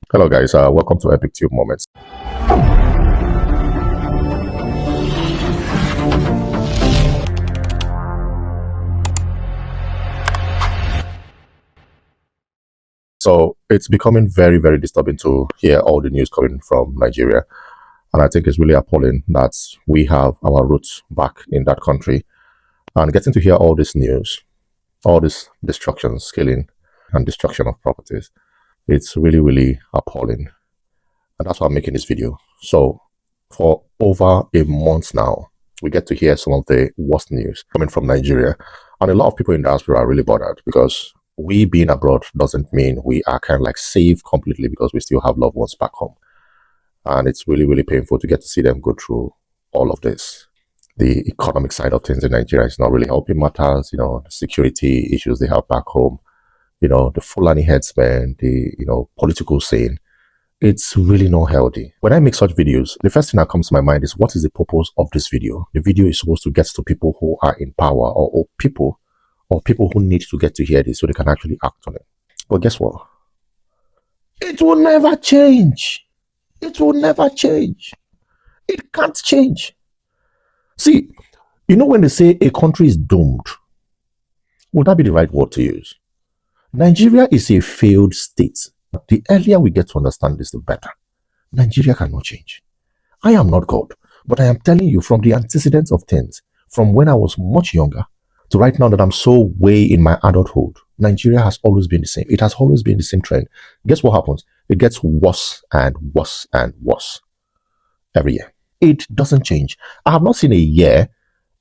Hello guys, welcome to Epic Tube Moments. So it's becoming very, very disturbing to hear all the news coming from Nigeria. And I think it's really appalling that we have our roots back in that country. And getting to hear all this news, all this destruction, scaling, and destruction of properties, it's really, really appalling. And that's why I'm making this video. So for over a month now, we get to hear some of the worst news coming from Nigeria. And a lot of people in diaspora are really bothered because we being abroad doesn't mean we are kind of like safe completely, because we still have loved ones back home. And it's really, really painful to get to see them go through all of this. The economic side of things in Nigeria is not really helping matters, the security issues they have back home, the Fulani headsmen, the, political scene. It's really not healthy. When I make such videos, the first thing that comes to my mind is, what is the purpose of this video? The video is supposed to get to people who are in power, or people who need to get to hear this so they can actually act on it. But guess what? It will never change. It will never change. It can't change. See, when they say a country is doomed, would that be the right word to use? Nigeria is a failed state. The earlier we get to understand this, the better. Nigeria cannot change. I am not God, but I am telling you from the antecedents of things, from when I was much younger to right now that I'm so way in my adulthood, Nigeria has always been the same. It has always been the same trend. Guess what happens? It gets worse and worse and worse every year. It doesn't change. I have not seen a year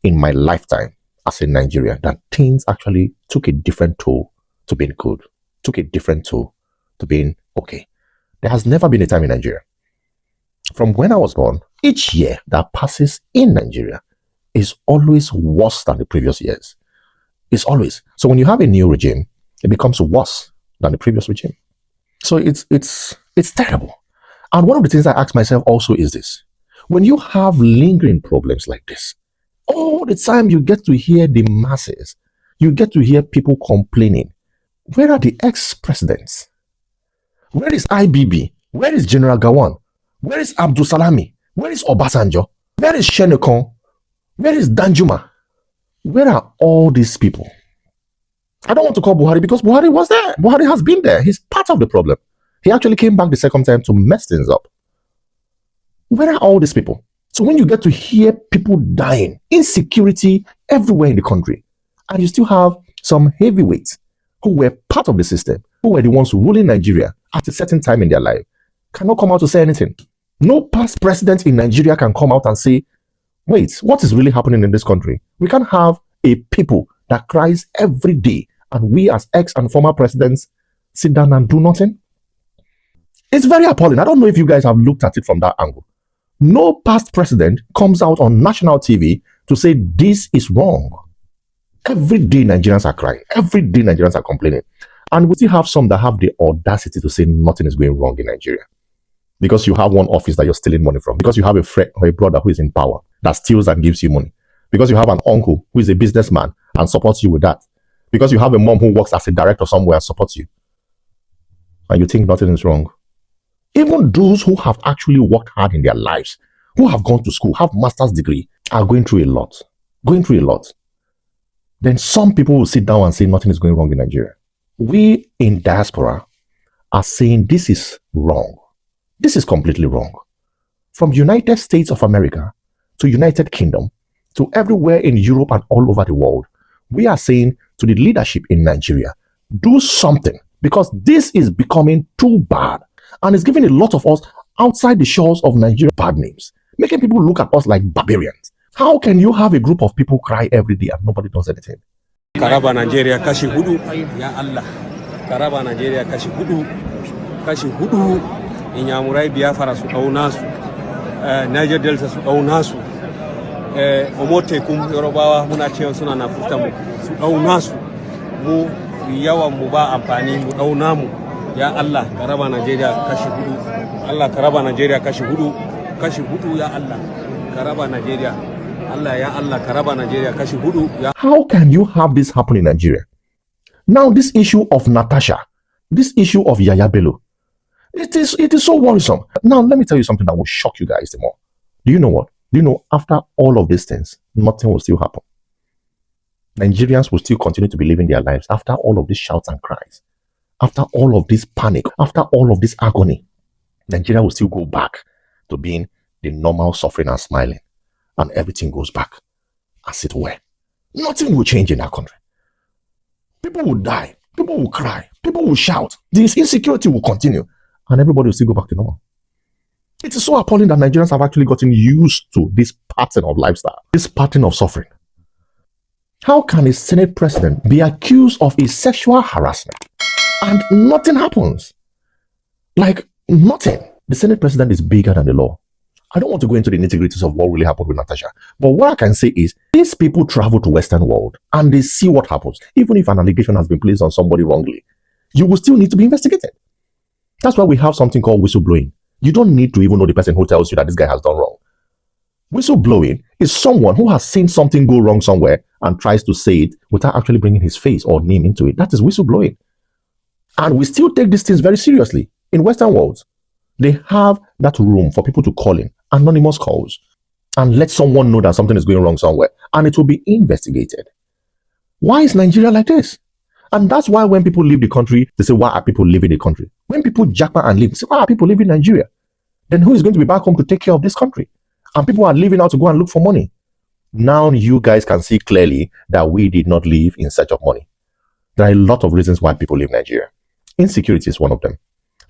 in my lifetime as in Nigeria that things actually took a different toll to being good, took a different toll to being okay. There has never been a time in Nigeria, from when I was born, each year that passes in Nigeria is always worse than the previous years. It's always. So when you have a new regime, it becomes worse than the previous regime. So it's terrible. And one of the things I ask myself also is this: when you have lingering problems like this, all the time you get to hear the masses, you get to hear people complaining. Where are the ex-presidents? Where is IBB? Where is General Gawan? Where is Abdul Salami? Where is Obasanjo? Where is Shenekon? Where is Danjuma? Where are all these people? I don't want to call Buhari because Buhari was there. Buhari has been there. He's part of the problem. He actually came back the second time to mess things up. Where are all these people? So when you get to hear people dying, insecurity everywhere in the country, and you still have some heavyweights who were part of the system, who were the ones ruling Nigeria at a certain time in their life, cannot come out to say anything. No past president in Nigeria can come out and say, wait, what is really happening in this country? We can't have a people that cries every day, and we as ex and former presidents sit down and do nothing. It's very appalling. I don't know if you guys have looked at it from that angle. No past president comes out on national TV to say this is wrong. Every day Nigerians are crying. Every day Nigerians are complaining. And we still have some that have the audacity to say nothing is going wrong in Nigeria. Because you have one office that you're stealing money from. Because you have a friend or a brother who is in power that steals and gives you money. Because you have an uncle who is a businessman and supports you with that. Because you have a mom who works as a director somewhere and supports you. And you think nothing is wrong. Even those who have actually worked hard in their lives, who have gone to school, have master's degree, are going through a lot. Going through a lot. Then some people will sit down and say nothing is going wrong in Nigeria. We in diaspora are saying this is wrong. This is completely wrong. From United States of America to United Kingdom to everywhere in Europe and all over the world, we are saying to the leadership in Nigeria, do something, because this is becoming too bad and it's giving a lot of us outside the shores of Nigeria bad names, making people look at us like barbarians. How can you have a group of people cry every day and nobody does anything? Karaba Nigeria kashi hudu, ya Allah. Karaba Nigeria kashi hudu. Inyamurai Biafra su dau nasu. Niger Delta su dau nasu. Omote kum Yorubawa muna cewa suna na fusta mu su dau nasu. Mu yawan mu ba amfani mu dau namu. Ya Allah, karaba Nigeria kashi hudu. Allah karaba Nigeria kashi hudu. Kashi hudu ya Allah. Karaba Nigeria. Allah ya Allah karaba Nigeria kashi hudu. How can you have this happen in Nigeria? Now this issue of Natasha, this issue of Yahaya Bello, It is so worrisome. Now, let me tell you something that will shock you guys the more. Do you know what? Do you know after all of these things, nothing will still happen? Nigerians will still continue to be living their lives after all of these shouts and cries, after all of this panic, after all of this agony. Nigeria will still go back to being the normal suffering and smiling, and everything goes back as it were. Nothing will change in that country. People will die, people will cry, people will shout, this insecurity will continue, and everybody will still go back to normal. It is so appalling that Nigerians have actually gotten used to this pattern of lifestyle, this pattern of suffering. How can a Senate president be accused of a sexual harassment and nothing happens? Like, nothing. The Senate president is bigger than the law. I don't want to go into the nitty-gritties of what really happened with Natasha, but what I can say is these people travel to Western world and they see what happens. Even if an allegation has been placed on somebody wrongly, you will still need to be investigated. That's why we have something called whistleblowing. You don't need to even know the person who tells you that this guy has done wrong. Whistleblowing is someone who has seen something go wrong somewhere and tries to say it without actually bringing his face or name into it. That is whistleblowing. And we still take these things very seriously. In Western worlds, they have that room for people to call in, anonymous calls, and let someone know that something is going wrong somewhere, and it will be investigated. Why is Nigeria like this? And that's why when people leave the country, they say, why are people leaving the country? When people jackpot and leave, they say, why are people leaving Nigeria? Then who is going to be back home to take care of this country? And people are leaving out to go and look for money. Now you guys can see clearly that we did not leave in search of money. There are a lot of reasons why people leave Nigeria. Insecurity is one of them.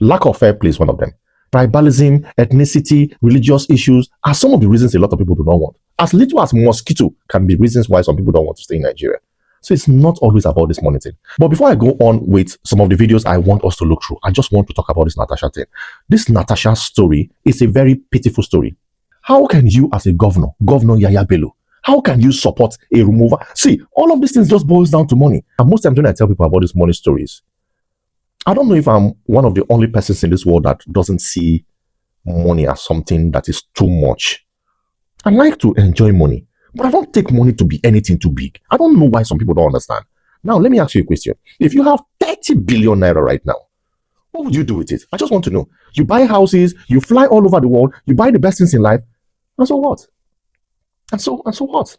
Lack of fair play is one of them. Tribalism, ethnicity, religious issues are some of the reasons a lot of people do not want. As little as mosquito can be reasons why some people don't want to stay in Nigeria. So it's not always about this money thing. But before I go on with some of the videos I want us to look through, I just want to talk about this Natasha thing. This Natasha story is a very pitiful story. How can you as a governor, Governor Yahaya Bello, how can you support a removal? See, all of these things just boils down to money. And most times when I tell people about these money stories, I don't know if I'm one of the only persons in this world that doesn't see money as something that is too much. I like to enjoy money, but I don't take money to be anything too big. I don't know why some people don't understand. Now, let me ask you a question. If you have 30 billion naira right now, what would you do with it? I just want to know. You buy houses, you fly all over the world, you buy the best things in life, and so what? And so what?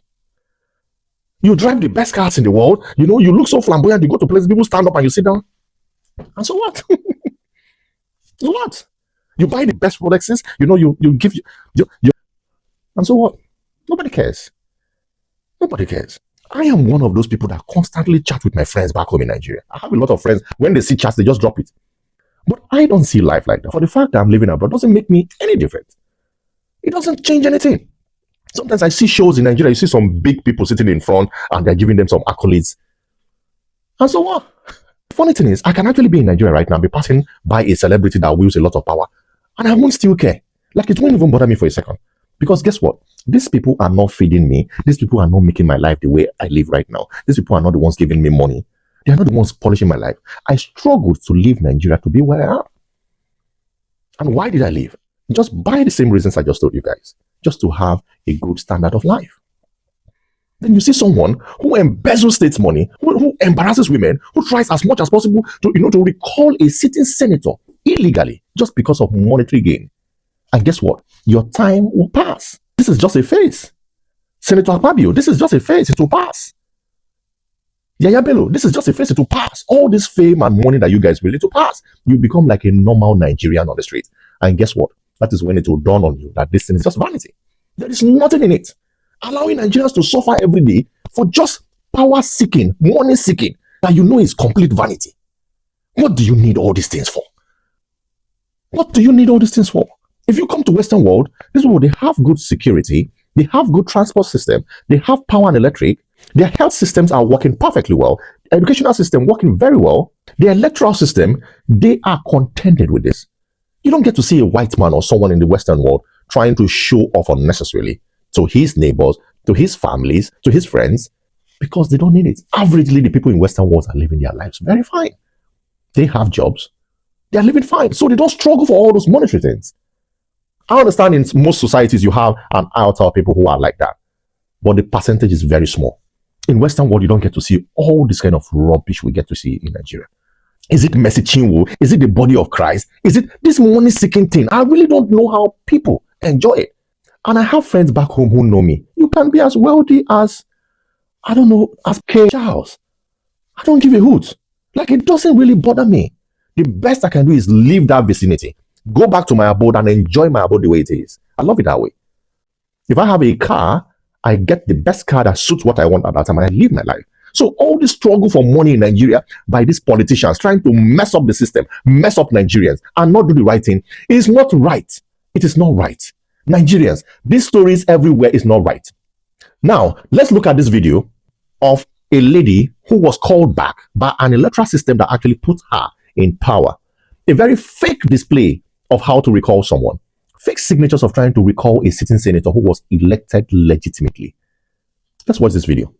You drive the best cars in the world, you know, you look so flamboyant, you go to places, people stand up and you sit down. And so what? So what? You buy the best Rolexes, you know, you give you, and so what? Nobody cares. Nobody cares. I am one of those people that constantly chat with my friends back home in Nigeria. I have a lot of friends. When they see chats, they just drop it. But I don't see life like that. For the fact that I'm living abroad doesn't make me any different. It doesn't change anything. Sometimes I see shows in Nigeria, you see some big people sitting in front and they're giving them some accolades. And so what? The funny thing is, I can actually be in Nigeria right now and be passing by a celebrity that wields a lot of power, and I won't still care. Like, it won't even bother me for a second. Because guess what? These people are not feeding me. These people are not making my life the way I live right now. These people are not the ones giving me money. They are not the ones polishing my life. I struggled to leave Nigeria to be where I am. And why did I leave? Just by the same reasons I just told you guys. Just to have a good standard of life. Then you see someone who embezzles state's money, who embarrasses women, who tries as much as possible to, to recall a sitting senator illegally just because of monetary gain. And guess what? Your time will pass. This is just a phase. Senator Akpabio, this is just a phase. It will pass. Yahaya Bello, this is just a phase. It will pass. All this fame and money that you guys will, it will pass. You become like a normal Nigerian on the street. And guess what? That is when it will dawn on you that this thing is just vanity. There is nothing in it. Allowing Nigerians to suffer every day for just power seeking, money seeking, that you know is complete vanity. What do you need all these things for? What do you need all these things for? If you come to Western world, this world, they have good security, they have good transport system, they have power and electric, their health systems are working perfectly well, educational system working very well, their electoral system, they are contented with this. You don't get to see a white man or someone in the Western world trying to show off unnecessarily to his neighbors, to his families, to his friends, because they don't need it. Averagely, the people in Western world are living their lives very fine. They have jobs. They are living fine. So they don't struggle for all those monetary things. I understand in most societies you have an iota of people who are like that. But the percentage is very small. In Western world, you don't get to see all this kind of rubbish we get to see in Nigeria. Is it Mercy Chinwo? Is it the body of Christ? Is it this money-seeking thing? I really don't know how people enjoy it. And I have friends back home who know me. You can be as wealthy as, I don't know, as K. Charles. I don't give a hoot. Like, it doesn't really bother me. The best I can do is leave that vicinity, go back to my abode and enjoy my abode the way it is. I love it that way. If I have a car, I get the best car that suits what I want at that time and I live my life. So all this struggle for money in Nigeria by these politicians trying to mess up the system, mess up Nigerians and not do the right thing is not right. It is not right. Nigerians, these stories everywhere is not right. Now, let's look at this video of a lady who was called back by an electoral system that actually put her in power. A very fake display of how to recall someone. Fake signatures of trying to recall a sitting senator who was elected legitimately. Let's watch this video.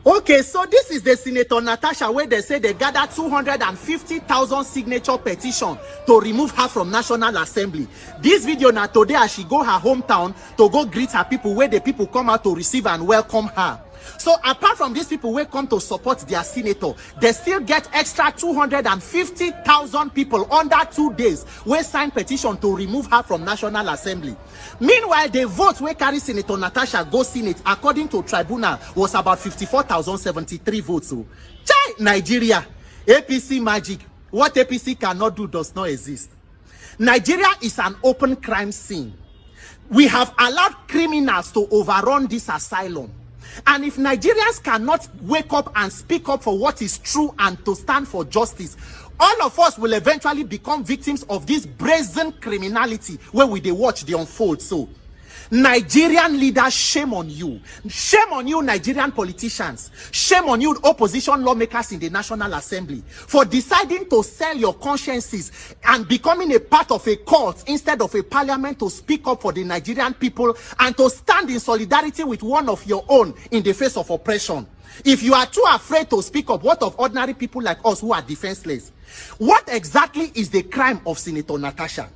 Okay, so this is the Senator Natasha where they say they gathered 250,000 signature petition to remove her from National Assembly. This video now today as she go her hometown to go greet her people where the people come out to receive and welcome her. So apart from these people who come to support their senator, they still get extra 250,000 people under 2 days who sign petition to remove her from National Assembly. Meanwhile, the vote where carry Senator Natasha go Senate, according to tribunal, was about 54,073 votes. So, chai, Nigeria, APC magic. What APC cannot do does not exist. Nigeria is an open crime scene. We have allowed criminals to overrun this asylum. And if Nigerians cannot wake up and speak up for what is true and to stand for justice, all of us will eventually become victims of this brazen criminality where we they watch the unfold. So, Nigerian leaders, shame on you. Shame on you, Nigerian politicians. Shame on you, opposition lawmakers in the National Assembly, for deciding to sell your consciences and becoming a part of a cult instead of a parliament to speak up for the Nigerian people and to stand in solidarity with one of your own in the face of oppression. If you are too afraid to speak up, what of ordinary people like us who are defenseless? What exactly is the crime of Senator Natasha?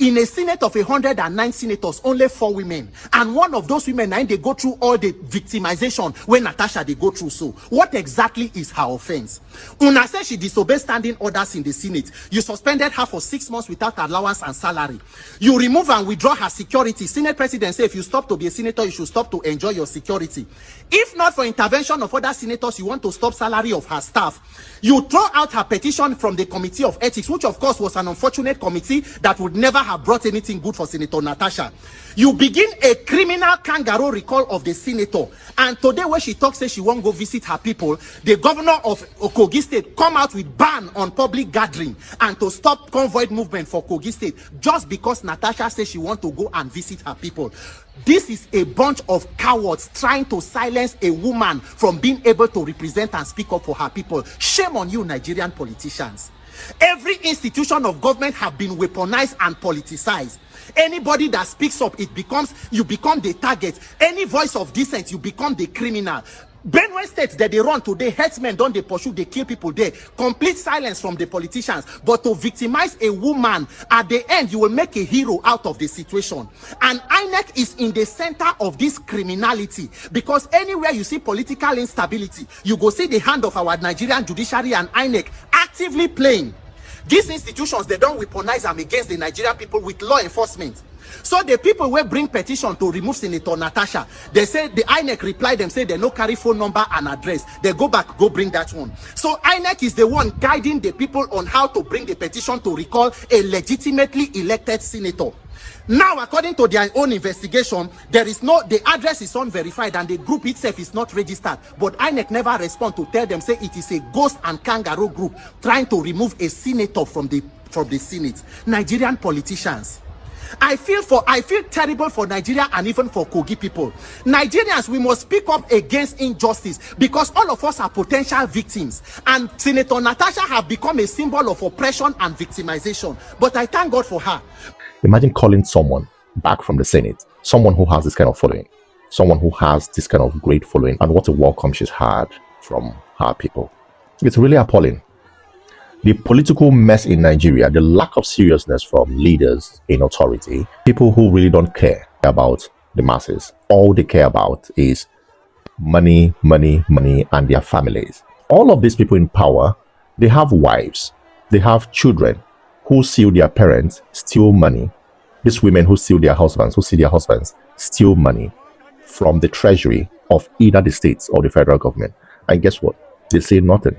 In a Senate of 109 senators, only 4 women. And one of those women, they go through all the victimization when Natasha, they go through. So, what exactly is her offense? Una says she disobeyed standing orders in the Senate. You suspended her for 6 months without allowance and salary. You remove and withdraw her security. Senate president say if you stop to be a senator, you should stop to enjoy your security. If not for intervention of other senators, you want to stop salary of her staff. You throw out her petition from the Committee of Ethics, which of course was an unfortunate committee that would never have brought anything good for Senator Natasha. You begin a criminal kangaroo recall of the senator, and today when she talks say she won't go visit her people, the governor of Kogi State come out with ban on public gathering and to stop convoy movement for Kogi State just because Natasha says she want to go and visit her people. This is a bunch of cowards trying to silence a woman from being able to represent and speak up for her people. Shame on you, Nigerian politicians. Every institution of government have been weaponized and politicized. Anybody that speaks up, you become the target. Any voice of dissent, you become the criminal. Benue State that they run today, herdsmen don't they pursue, they kill people there. Complete silence from the politicians. But to victimize a woman, at the end, you will make a hero out of the situation. And INEC is in the center of this criminality, because anywhere you see political instability, you go see the hand of our Nigerian judiciary and INEC actively playing. These institutions, they don't weaponize them against the Nigerian people with law enforcement. So the people will bring petition to remove Senator Natasha. They say the INEC reply them, say they no carry phone number and address. They go back, go bring that one. So INEC is the one guiding the people on how to bring the petition to recall a legitimately elected senator. Now, according to their own investigation, the address is unverified and the group itself is not registered. But INEC never respond to tell them, say it is a ghost and kangaroo group trying to remove a senator from the Senate. Nigerian politicians. I feel terrible for Nigeria and even for Kogi people. Nigerians, we must speak up against injustice because all of us are potential victims. And Senator Natasha have become a symbol of oppression and victimization. But I thank God for her. Imagine calling someone back from the Senate, someone who has this kind of following, someone who has this kind of great following, and what a welcome she's had from her people. It's really appalling. The political mess in Nigeria, the lack of seriousness from leaders in authority, people who really don't care about the masses. All they care about is money, money, money, and their families. All of these people in power, they have wives, They have children who steal their parents, steal money. These women who steal their husbands, steal money from the treasury of either the states or the federal government. And guess what? They say nothing.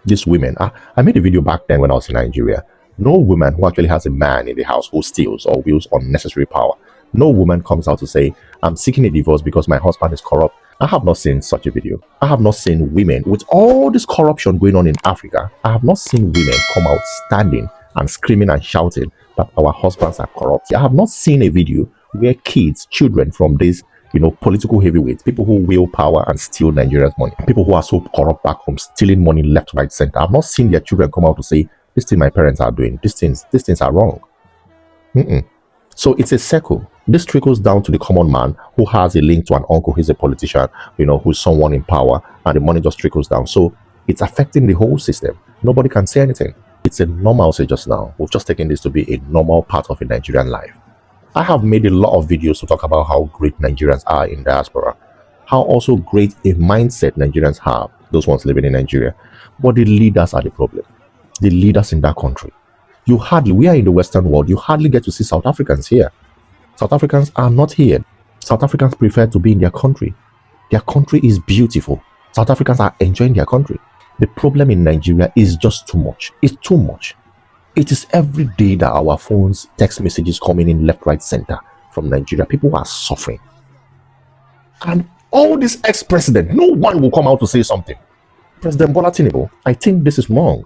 These women, I made a video back then when I was in Nigeria. No woman who actually has a man in the house who steals or wields unnecessary power. No woman comes out to say, I'm seeking a divorce because my husband is corrupt. I have not seen such a video. I have not seen women, with all this corruption going on in Africa, I have not seen women come out standing and screaming and shouting that our husbands are corrupt. I have not seen a video where kids, children from these, political heavyweights, people who wield power and steal Nigeria's money, people who are so corrupt back home, stealing money left, right, center. I've not seen their children come out to say, this thing my parents are doing, these things are wrong. So it's a circle. This trickles down to the common man who has a link to an uncle, he's a politician, who's someone in power, and the money just trickles down. So it's affecting the whole system. Nobody can say anything. It's a normalcy just now. We've just taken this to be a normal part of a Nigerian life. I have made a lot of videos to talk about how great Nigerians are in diaspora, how also great a mindset Nigerians have, those ones living in Nigeria. But the leaders are the problem. The leaders in that country. We are in the Western world, you hardly get to see South Africans here. South Africans are not here. South Africans prefer to be in their country. Their country is beautiful. South Africans are enjoying their country. The problem in Nigeria is just too much. It's too much. It is every day that our phones, text messages coming in left, right, center from Nigeria. People are suffering. And all this ex-president, no one will come out to say something. President Bola Tinubu, I think this is wrong.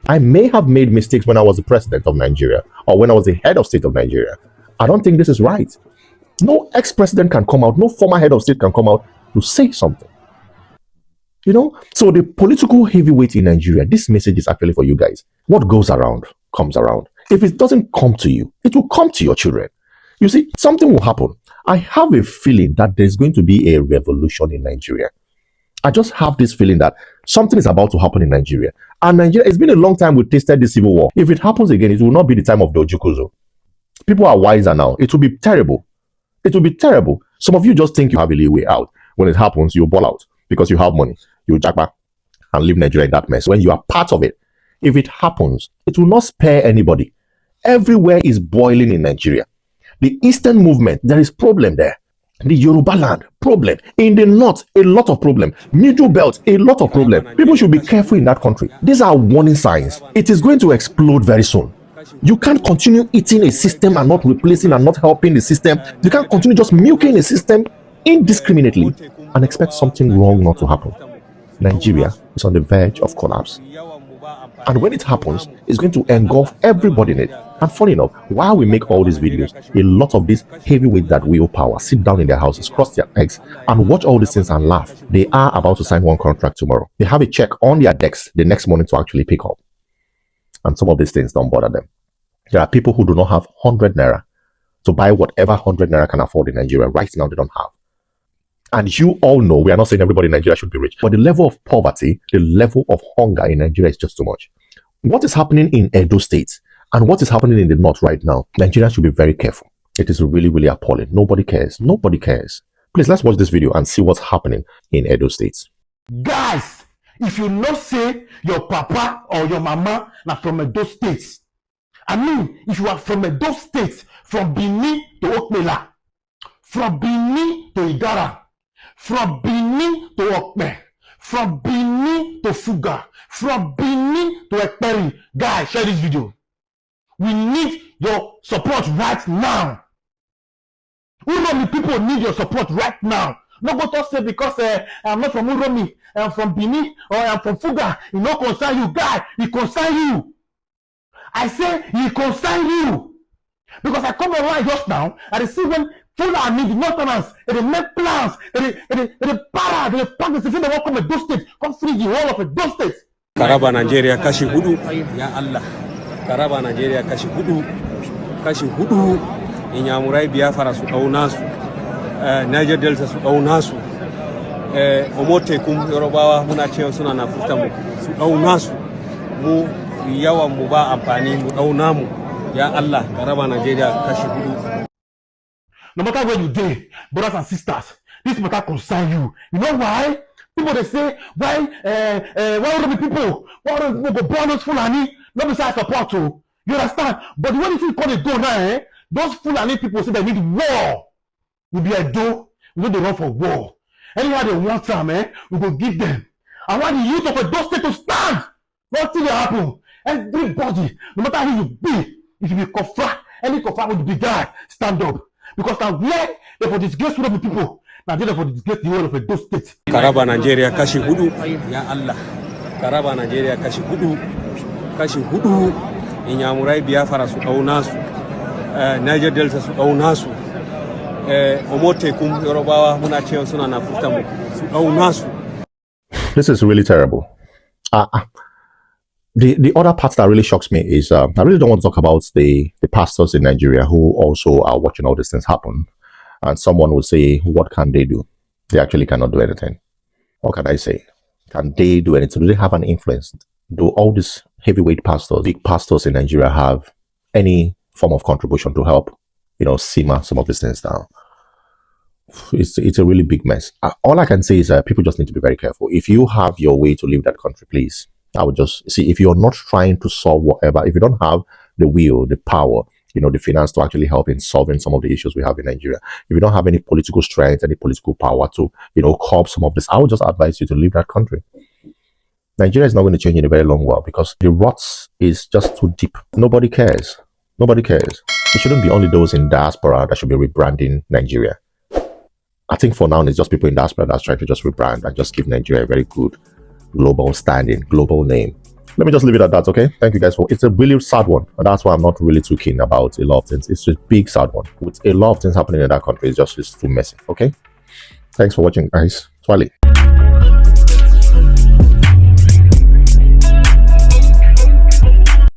I may have made mistakes when I was the president of Nigeria or when I was the head of state of Nigeria. I don't think this is right. No ex-president can come out, no former head of state can come out to say something. So the political heavyweight in Nigeria, this message is actually for you guys. What goes around comes around. If it doesn't come to you, it will come to your children. You see, something will happen. I have a feeling that there's going to be a revolution in Nigeria. I just have this feeling that something is about to happen in Nigeria. And Nigeria, it's been a long time we tasted this civil war. If it happens again, it will not be the time of the Ojukuzo. People are wiser now. It will be terrible. It will be terrible. Some of you just think you have a leeway out. When it happens, you ball out because you have money. You jack back and leave Nigeria in that mess. When you are part of it, if it happens, it will not spare anybody. Everywhere is boiling in Nigeria. The Eastern movement, there is problem there. The Yoruba land, problem. In the north, a lot of problem. Middle belt, a lot of problem. People should be careful in that country. These are warning signs. It is going to explode very soon. You can't continue eating a system and not replacing and not helping the system. You can't continue just milking a system indiscriminately and expect something wrong not to happen. Nigeria is on the verge of collapse. And when it happens, it's going to engulf everybody in it. And funny enough, while we make all these videos, a lot of these heavyweights that wield power sit down in their houses, cross their legs, and watch all these things and laugh. They are about to sign one contract tomorrow. They have a check on their decks the next morning to actually pick up. And some of these things don't bother them. There are people who do not have 100 naira to buy whatever 100 naira can afford in Nigeria. Right now, they don't have. And you all know, we are not saying everybody in Nigeria should be rich, but the level of poverty, the level of hunger in Nigeria is just too much. What is happening in Edo State and what is happening in the north right now, Nigeria should be very careful. It is really, really appalling. Nobody cares. Nobody cares. Please, let's watch this video and see what's happening in Edo State. Guys, if you not say your papa or your mama now from Edo State, I mean, if you are from Edo State, from Benin to Okmela, from Benin to Igara, from Benin to Okme, from Benin to Fuga, from Benin to Ekperi. Guys, share this video. We need your support right now. Uromi people need your support right now. No go to say because I'm not from Uromi, I'm from Benin or I'm from Fuga. It no concern you, guys. It concern you. I say it concern you. Because I come online just now and I see when Fulani, the Northerners, and they make plans, and they para, they practice, if they won't come Edo State, come free the whole of Edo State. Karaba Nigeria kashi hudu, ya Allah. Karaba Nigeria kashi hudu, Inyamurai Biafra su dau nasu, Niger Delta su dau nasu, Omote kum Yorubawa muna cewa suna na furta mu su dau nasu, mu yawan mu ba amfani mu dau namu, ya Allah. Karaba Nigeria kashi hudu. No matter where you dey, brothers and sisters, this matter concern you. You know why? People they say, why Uromi people go born us Fulani? Not beside support to. You understand? But the way this thing call it go now, those Fulani people say they need war. We be Edo, we go to run for war. Anyhow they want some, we go give them. I want the youth of Edo State to stand. Nothing will happen. Everybody, no matter who you be, if you be kofra, any kofra will be guy, stand up. Because now where they for disgrace with the people, now they for disgrace the whole of Edo State. Karaba Nigeria kashi hudu, ya Allah. Karaba Nigeria kashi hudu, Inyamurai Biafra su kaunasu, Niger Delta su kaunasu, Omote kum Yorubawa muna cewa suna na futa mu su kaunasu. This is really terrible. The other part that really shocks me is I really don't want to talk about the pastors in Nigeria who also are watching all these things happen. And someone will say, what can they do? They actually cannot do anything. What can I say? Can they do anything? Do they have an influence? Do all these heavyweight pastors, big pastors in Nigeria have any form of contribution to help, simmer some of these things down? It's a really big mess. All I can say is that people just need to be very careful. If you have your way to leave that country, please, I would just see, if you're not trying to solve whatever, if you don't have the will, the power, the finance to actually help in solving some of the issues we have in Nigeria, if you don't have any political strength, any political power to, curb some of this, I would just advise you to leave that country. Nigeria is not going to change in a very long while because the rot is just too deep. Nobody cares. Nobody cares. It shouldn't be only those in diaspora that should be rebranding Nigeria. I think for now, it's just people in diaspora that's trying to just rebrand and just give Nigeria a very good global standing, global name. Let me just leave it at that, okay? Thank you guys for it's a really sad one. And that's why I'm not really too keen about a lot of things. It's a big sad one. With a lot of things happening in that country, it's too messy, okay? Thanks for watching, guys. Twali.